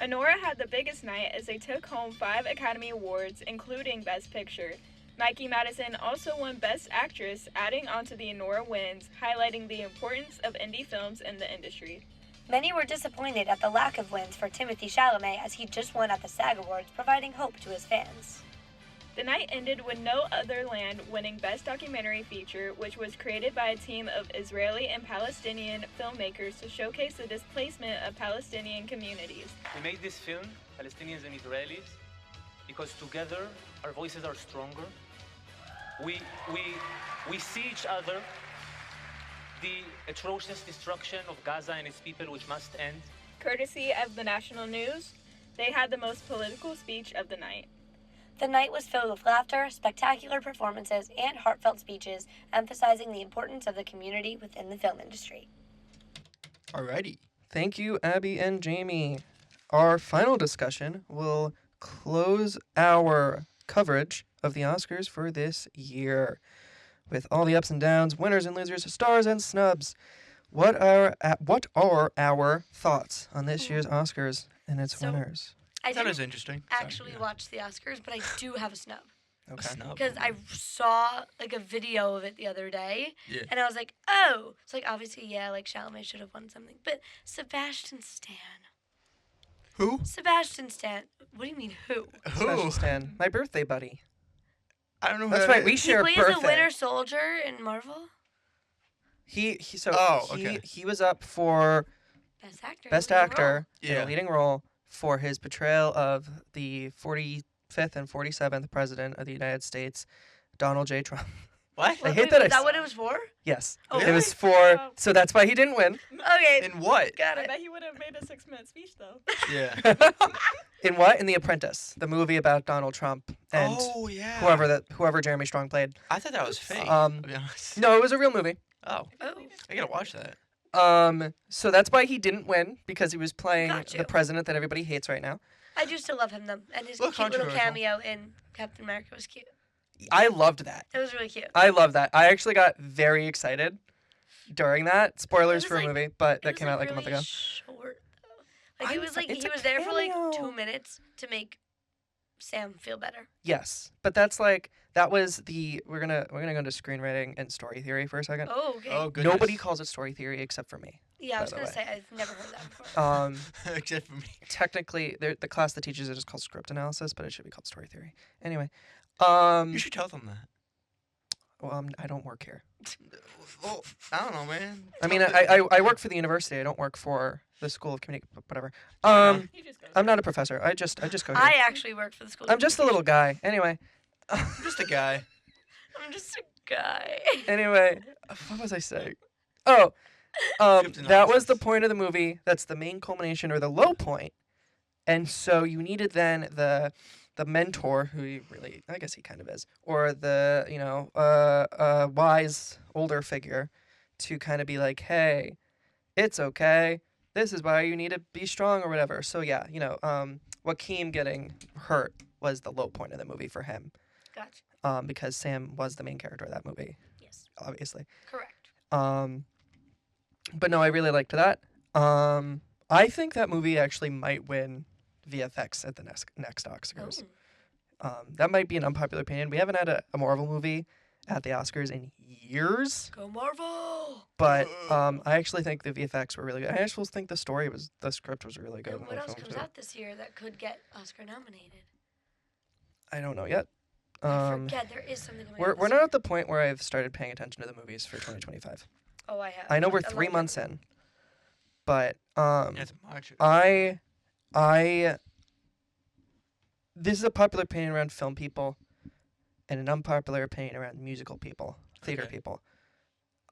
Anora had the biggest night as they took home 5 Academy Awards, including Best Picture. Mikey Madison also won Best Actress, adding onto the Anora wins, highlighting the importance of indie films in the industry. Many were disappointed at the lack of wins for Timothée Chalamet as he just won at the SAG Awards, providing hope to his fans. The night ended with No Other Land winning Best Documentary Feature, which was created by a team of Israeli and Palestinian filmmakers to showcase the displacement of Palestinian communities. We made this film, Palestinians and Israelis, because together our voices are stronger. We see each other. The atrocious destruction of Gaza and its people, which must end. Courtesy of the National News, they had the most political speech of the night. The night was filled with laughter, spectacular performances, and heartfelt speeches, emphasizing the importance of the community within the film industry. Alrighty. Thank you, Abby and Jamie. Our final discussion will close our coverage of the Oscars for this year. With all the ups and downs, winners and losers, stars and snubs. What are our thoughts on this year's Oscars and its winners? I thought it was interesting. Actually watch the Oscars, but I do have a snub. Okay. Because I saw like a video of it the other day, Yeah. and I was like, oh, it's like obviously like Chalamet should have won something, but Sebastian Stan. Who? Sebastian Stan. What do you mean who? Sebastian Stan, my birthday buddy. I don't know who That's that right. We is. share a He plays birthday. the Winter Soldier in Marvel. He okay. he was up for Best actor. Best leading actor role. in Yeah. a leading role for his portrayal of the 45th and 47th President of the United States, Donald J. Trump. What? I hate Wait, that I is that s- what it was for? Yes. Oh, It really? was for, so that's why he didn't win. Okay. In what? Got I it. bet he would have made a 6-minute speech, though. Yeah. In what? In The Apprentice, the movie about Donald Trump and Oh, yeah. whoever Jeremy Strong played. I thought that was fake. Um, to be honest. No, it was a real movie. Oh, Oh. I gotta watch that. So that's why he didn't win, because he was playing Got you. the president that everybody hates right now. I do still love him though, and his Look, cute little controversial. cameo in Captain America was cute. I loved that. It was really cute. I love that. I actually got very excited during that. Spoilers was for a like- movie, but It that was, came out like a month really ago. Short though. Like I he was was like, like it's he a was there for like cameo. 2 minutes to make Sam feel better. Yes, but that's like that was the we're gonna go into screenwriting and story theory for a second. Oh, okay. Oh, goodness. Nobody calls it story theory except for me. Yeah, I by was the gonna way. say I've never heard that before. Except for me. Technically, the class that teaches it is called script analysis, but it should be called story theory. Anyway, You should tell them that. well, I don't work here. Well, I don't know, man. I mean, Tell them I work for the university. I don't work for the School of Communication. Whatever. You just go. I'm not a professor. I just go here. I actually work for the school. of I'm just a little Communication. guy. Anyway. I'm just a guy. I'm just a guy. Anyway, what was I saying? Oh, Script that was the analysis. point of the movie. That's the main culmination or the low point. And so you needed then the mentor, who he really, I guess he kind of is, or the wise older figure, to kind of be like, hey, it's okay. This is why you need to be strong or whatever. So yeah, Joaquin getting hurt was the low point of the movie for him. Gotcha. Because Sam was the main character of that movie. Yes. Obviously. Correct. But no, I really liked that. I think that movie actually might win VFX at the next Oscars. That might be an unpopular opinion. We haven't had a Marvel movie at the Oscars in years. Go Marvel. But I actually think the VFX were really good. I actually think the script was really good. And in what the else film, comes too. out this year that could get Oscar nominated? I don't know yet. I forget there is something coming We're out. we're this not year. at the point where I've started paying attention to the movies for 2025. Oh, I have. I know we're A 3 lot months of them. in, but It's March. this is a popular opinion around film people, and an unpopular opinion around musical people, theater Okay. people.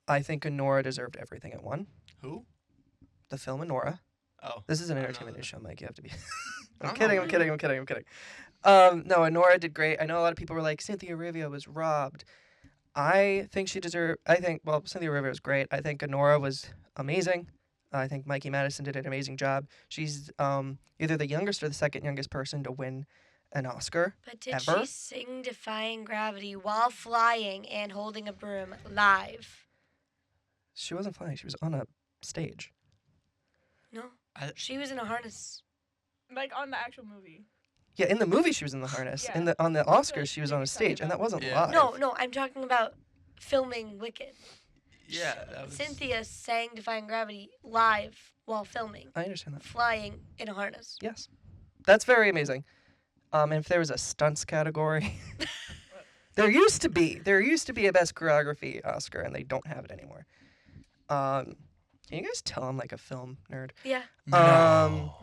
I think Anora deserved everything it won. Who? The film Anora. Oh. This is an I don't know entertainment news show, Mike. You have to be. I I'm don't kidding. know, I'm man. kidding. I'm kidding. No, Anora did great. I know a lot of people were like, Cynthia Erivo was robbed. I think Cynthia Erivo was great. I think Anora was amazing. I think Mikey Madison did an amazing job. She's either the youngest or the second youngest person to win an Oscar But did ever. she sing Defying Gravity while flying and holding a broom live? She wasn't flying. She was on a stage. No. I- She was in a harness. Like on the actual movie. Yeah, in the movie she was in the harness. Yeah. In the on the Oscars she was on a stage, and that wasn't live. No, I'm talking about filming Wicked. Yeah, that was. Cynthia sang Defying Gravity live while filming, I understand that. flying in a harness. Yes, that's very amazing. And if there was a stunts category, there used to be a best choreography Oscar, and they don't have it anymore. Can you guys tell I'm like a film nerd? Yeah. No.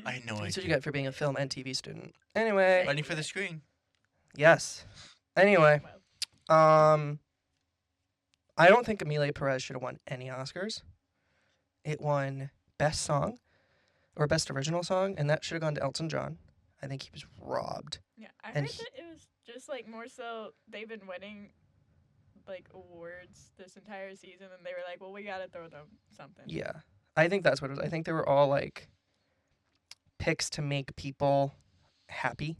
I had no That's what you idea. get for being a film and TV student. Anyway. Waiting for the screen. Yes. Anyway. I don't think Amelia Perez should have won any Oscars. It won Best Song or Best Original Song, and that should have gone to Elton John. I think he was robbed. Yeah, I And heard that it was just like more so they've been winning like awards this entire season, and they were like, well, we gotta throw them something. Yeah. I think that's what it was. I think they were all like picks to make people happy.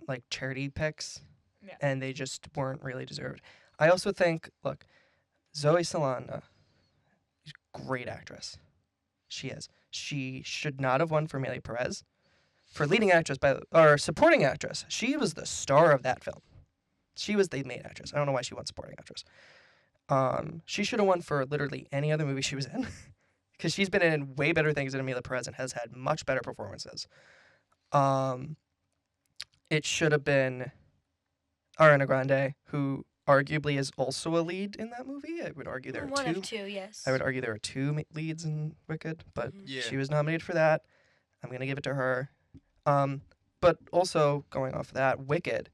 Like charity picks. Yeah. And they just weren't really deserved. I also think, look, Zoe Saldana is a great actress. She is. She should not have won for Amelia Perez. For leading actress or supporting actress, she was the star of that film. She was the main actress. I don't know why she won supporting actress. She should have won for literally any other movie she was in. Because she's been in way better things than Amelia Perez and has had much better performances. It should have been Ariana Grande, who arguably is also a lead in that movie. I would argue there are One two. of two, yes. I would argue there are two leads in Wicked, but Yeah. she was nominated for that. I'm going to give it to her. But also, going off of that, Wicked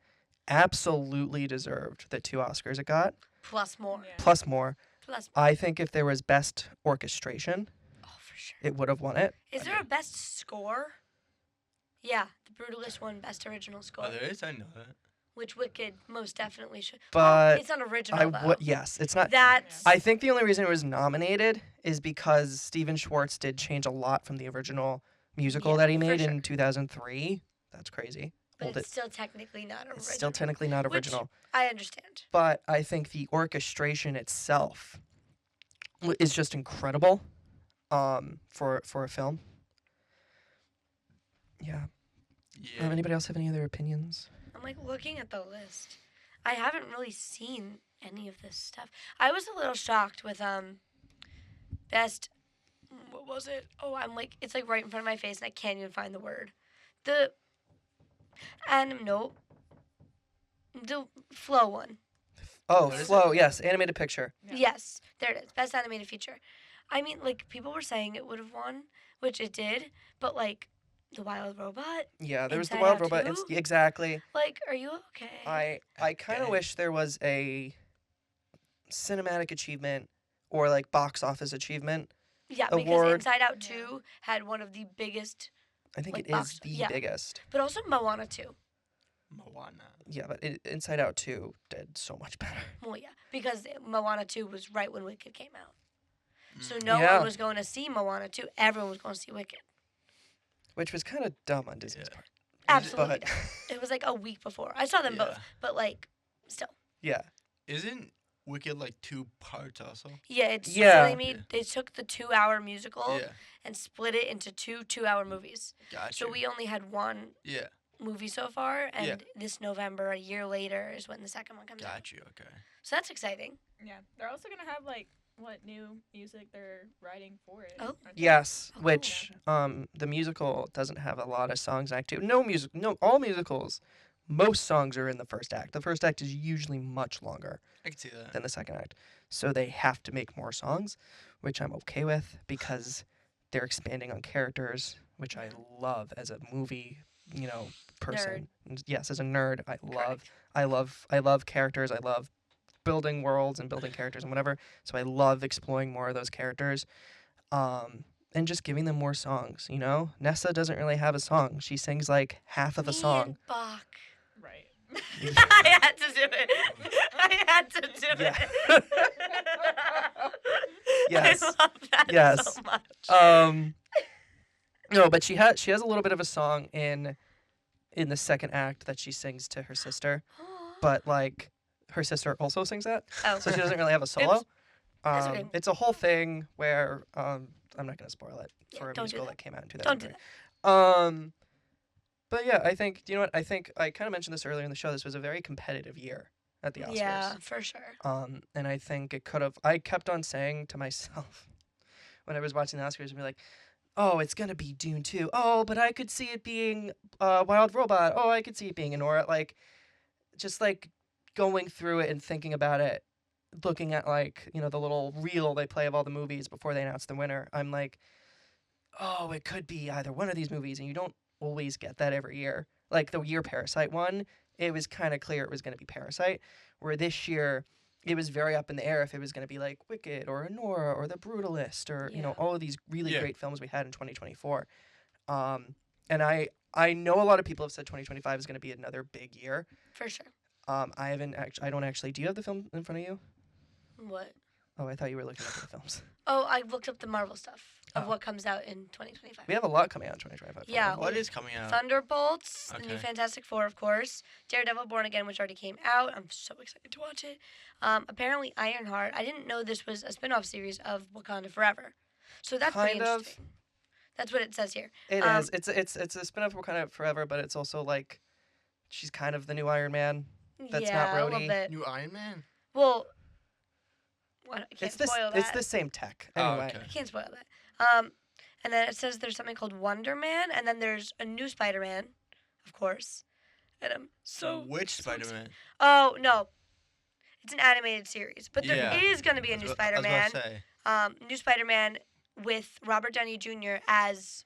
absolutely deserved the 2 Oscars it got, Plus more. plus more. Plus. I think if there was Best Orchestration, For sure. it would have won it. Is there a best score? Yeah, The Brutalist won best original score, Oh, there is? I know that. which Wicked most definitely should. But it's not original I though. would, yes, it's not. That's I think the only reason it was nominated is because Steven Schwartz did change a lot from the original musical Yeah, that he for made sure. in 2003. That's crazy. but Hold it's it. still technically not original. It's still technically not Which original. I understand. But I think the orchestration itself is just incredible for a film. Yeah. Yeah. Anybody else have any other opinions? I'm like looking at the list. I haven't really seen any of this stuff. I was a little shocked with best. What was it? Oh, I'm like it's like right in front of my face and I can't even find the word. The Flow one. Oh, What is Flow, yes, animated picture. Yes, there it is. Best animated feature. I mean, like people were saying it would have won, which it did, but like The Wild Robot. Yeah, there was the Inside Wild Out Robot. 2? Exactly. Like, are you okay? I kind of Okay. wish there was a cinematic achievement or like box office achievement. Yeah, because award. Inside Out 2 had one of the biggest, I think like, it box- is the yeah. biggest. but also Moana 2. Moana. Yeah, but Inside Out 2 did so much better. Well, yeah, because Moana 2 was right when Wicked came out. So no Yeah. one was going to see Moana 2. Everyone was going to see Wicked. Which was kind of dumb on Disney's part. Absolutely. But It was like a week before. I saw them both, Yeah. but like, still. yeah. Isn't Wicked like 2 parts also? Yeah, it's Yeah. so they took the 2-hour musical Yeah. and split it into 2 2-hour movies. Gotcha. So we only had one Yeah. movie so far, and Yeah. this November, a year later, is when the second one comes out. Got you. Okay. So that's exciting. Yeah, they're also gonna have like what new music they're writing for it. Oh. aren't they? Yes, Oh, cool. which the musical doesn't have a lot of songs in Act 2. No, all musicals, most songs are in the first act. The first act is usually much longer I can see that. than the second act. So they have to make more songs, which I'm okay with because they're expanding on characters, which I love as a movie, person. Yes, as a nerd, I love characters. I love building worlds and building characters and whatever. So I love exploring more of those characters. And just giving them more songs, Nessa doesn't really have a song. She sings like half of a Me song. and Bach. Right. I had to do it. I had to do Yeah. it. Yes. I love that Yes. so much. No, but she has a little bit of a song in the second act that she sings to her sister, but like her sister also sings that, Oh. so she doesn't really have a solo. Oops. That's okay. It's a whole thing where I'm not gonna spoil it Yeah, for a don't do musical that. that came out in Don't do 2003. But yeah, I think, you know what? I think I kind of mentioned this earlier in the show. This was a very competitive year at the Oscars. Yeah, for sure. And I think it could have. I kept on saying to myself when I was watching the Oscars, and be like, "Oh, it's gonna be Dune 2. Oh, but I could see it being Wild Robot. Oh, I could see it being Anora." Like, just like going through it and thinking about it, looking at like the little reel they play of all the movies before they announce the winner. I'm like, oh, it could be either one of these movies, and you don't always get that every year. Like the year Parasite won, it was kind of clear it was going to be Parasite. Where this year, it was very up in the air if it was going to be like Wicked or Anora or The Brutalist or all of these really great films we had in 2024. And I know a lot of people have said 2025 is going to be another big year. For sure. I don't actually. Do you have the film in front of you? What? Oh, I thought you were looking up the films. Oh, I looked up the Marvel stuff of what comes out in 2025. We have a lot coming out in 2025. Yeah. What is coming out? Thunderbolts, the new Okay. Fantastic Four, of course. Daredevil Born Again, which already came out. I'm so excited to watch it. Apparently Ironheart. I didn't know this was a spin-off series of Wakanda Forever. So that's pretty Kind of. interesting. That's what it says here. It is. It's a spin-off of Wakanda Forever, but it's also like she's kind of the new Iron Man. That's yeah, not a little Rhodey. bit. New Iron Man? Well, I can't It's the spoil that. it's the same tech. Anyway. I can't spoil that. And then it says there's something called Wonder Man, and then there's a new Spider-Man, of course. And I'm so Which so Spider-Man? Oh no, it's an animated series, but there Yeah. is going to be a new I was about Spider-Man. to say. New Spider-Man with Robert Downey Jr. as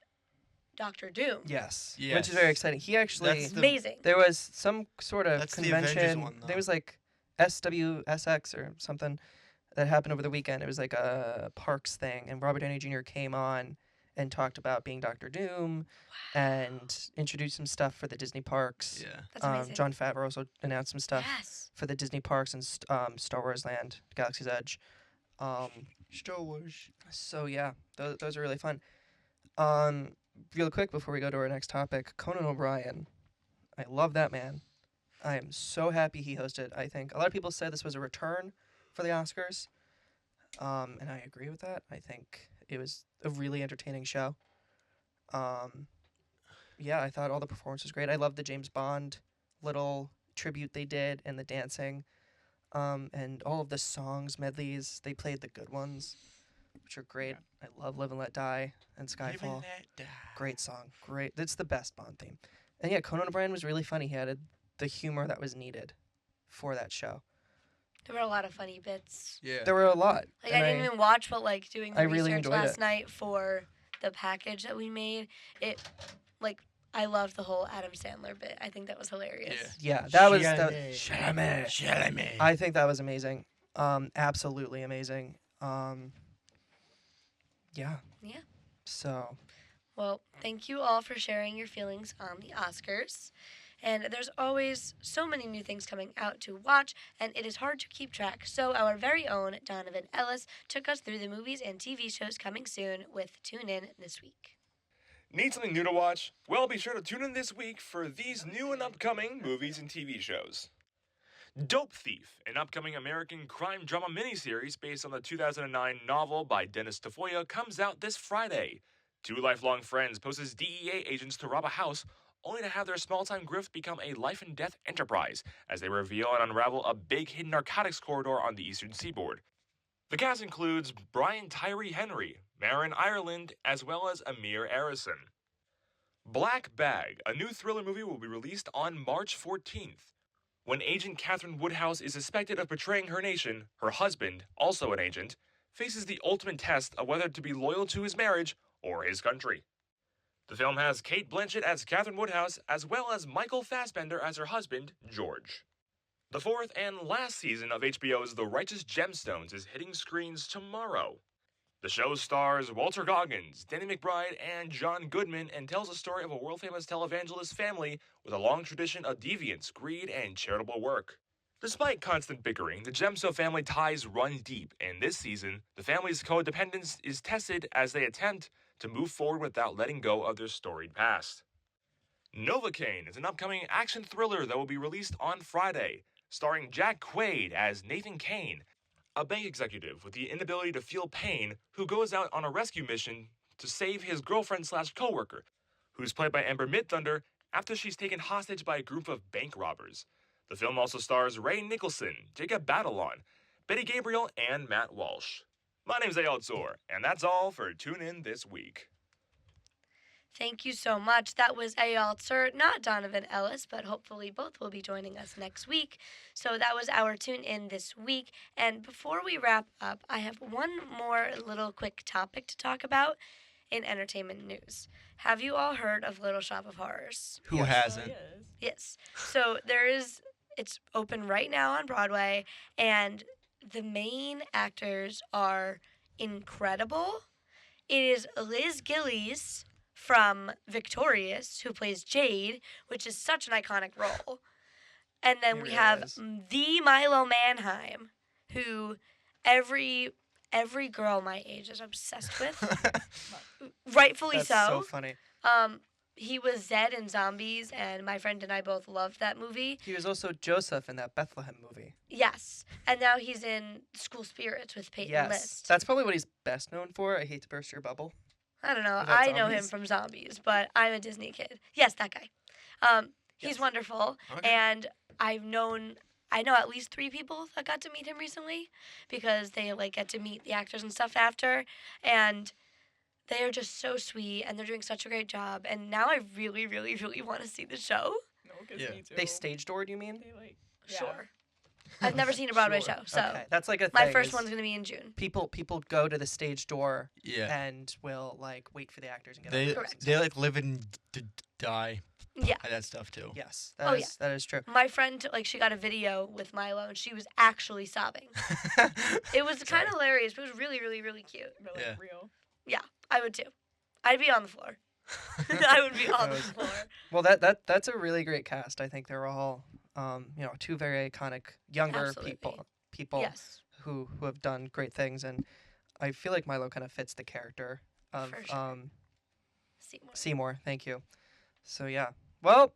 Doctor Doom. Yes. Which Yes. is very exciting. He actually That's the- Amazing. There was some sort of That's the Avengers convention. one, though. There was like SWSX or something that happened over the weekend. It was like a parks thing, and Robert Downey Jr. came on and talked about being Doctor Doom and introduced some stuff for the Disney parks. Yeah. That's amazing. John Favreau also announced some stuff Yes. for the Disney parks and Star Wars Land, Galaxy's Edge. Star Wars. So yeah, those are really fun. Real quick before we go to our next topic, Conan O'Brien. I love that man. I am so happy he hosted. I think a lot of people said this was a return for the Oscars, and I agree with that. I think it was a really entertaining show. Yeah, I thought all the performance was great. I loved the James Bond little tribute they did and the dancing, and all of the songs medleys. They played the good ones, which are great. I love Live and Let Die and Skyfall. and Let Die. Great song. Great. It's the best Bond theme. And yeah, Conan O'Brien was really funny. He had the humor that was needed for that show. There were a lot of funny bits. Yeah. There were a lot. Like and I didn't even watch, but like doing the I really research enjoyed last it. night for the package that we made, I loved the whole Adam Sandler bit. I think that was hilarious. Yeah, that was Chalamet. I think that was amazing. Absolutely amazing. Yeah. Yeah. So Well, thank you all for sharing your feelings on the Oscars. And there's always so many new things coming out to watch, and it is hard to keep track. So our very own Donovan Ellis took us through the movies and TV shows coming soon with Tune In this week. Need something new to watch? Well, be sure to tune in this week for these new and upcoming movies and TV shows. Dope Thief, an upcoming American crime drama miniseries based on the 2009 novel by Dennis Tafoya, comes out this Friday. Two lifelong friends pose as DEA agents to rob a house, only to have their small-time grift become a life-and-death enterprise as they reveal and unravel a big hidden narcotics corridor on the eastern seaboard. The cast includes Brian Tyree Henry, Marin Ireland, as well as Amir Arison. Black Bag, a new thriller movie, will be released on March 14th. When agent Catherine Woodhouse is suspected of betraying her nation, her husband, also an agent, faces the ultimate test of whether to be loyal to his marriage or his country. The film has Kate Blanchett as Catherine Woodhouse, as well as Michael Fassbender as her husband, George. The fourth and last season of HBO's The Righteous Gemstones is hitting screens tomorrow. The show stars Walter Goggins, Danny McBride, and John Goodman, and tells the story of a world-famous televangelist family with a long tradition of deviance, greed, and charitable work. Despite constant bickering, the Gemstone family ties run deep, and this season, the family's codependence is tested as they attempt to move forward without letting go of their storied past. Novocaine is an upcoming action thriller that will be released on Friday, starring Jack Quaid as Nathan Kane, a bank executive with the inability to feel pain who goes out on a rescue mission to save his girlfriend/coworker, who's played by Amber Midthunder, after she's taken hostage by a group of bank robbers. The film also stars Ray Nicholson, Jacob Batalon, Betty Gabriel, and Matt Walsh. My name's Ayal Tzor, and that's all for Tune In This Week. Thank you so much. That was Ayal Tzur, not Donovan Ellis, but hopefully both will be joining us next week. So that was our Tune In this week. And before we wrap up, I have one more little quick topic to talk about in entertainment news. Have you all heard of Little Shop of Horrors? Who hasn't? Yes. So it's open right now on Broadway, and the main actors are incredible. It is Liz Gillies from Victorious, who plays Jade, which is such an iconic role. And then we have the Milo Manheim, who every girl my age is obsessed with. Rightfully That's so. so funny. He was Zed in Zombies, and my friend and I both loved that movie. He was also Joseph in that Bethlehem movie. Yes. And now he's in School Spirits with Peyton Yes. List. That's probably what he's best known for. I hate to burst your bubble. I don't know. Is that I know him Zombies? from Zombies, but I'm a Disney kid. Yes, that guy. He's wonderful. Okay. And I know at least 3 people that got to meet him recently because they get to meet the actors and stuff after. And they are just so sweet, and they're doing such a great job. And now I really, really, really want to see the show. They stage doored, you mean? Sure. I've never seen a Broadway show, so Okay. That's like a my thing, first is one's going to be in June. People go to the stage door and will wait for the actors and get They on. they live and die. Yeah. By that stuff too. Yes, Oh, that is true. My friend, she got a video with Milo, and she was actually sobbing. It was kind of hilarious, but it was really, really, really cute. Really real. Yeah, I would too. I'd be on the floor. I would be on the floor. Well, that's a really great cast. I think they're all, 2 very iconic younger Absolutely. people Yes. who have done great things, and I feel like Milo kind of fits the character of For sure. Seymour. Thank you. So yeah, well,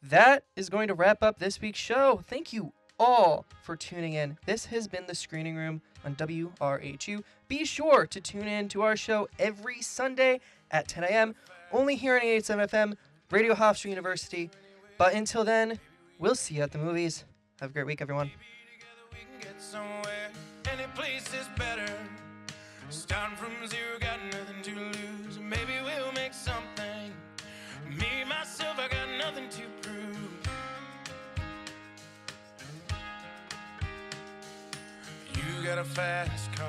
that is going to wrap up this week's show. Thank you all for tuning in. This has been the Screening Room on WRHU. Be sure to tune in to our show every Sunday at 10 a.m. only here on 88.7 FM, Radio Hofstra University. But until then, we'll see you at the movies. Have a great week, everyone. Somewhere, any place is better. Starting from zero, got nothing to lose. Maybe we'll make something. Me, myself, I got nothing to prove. You got a fast car.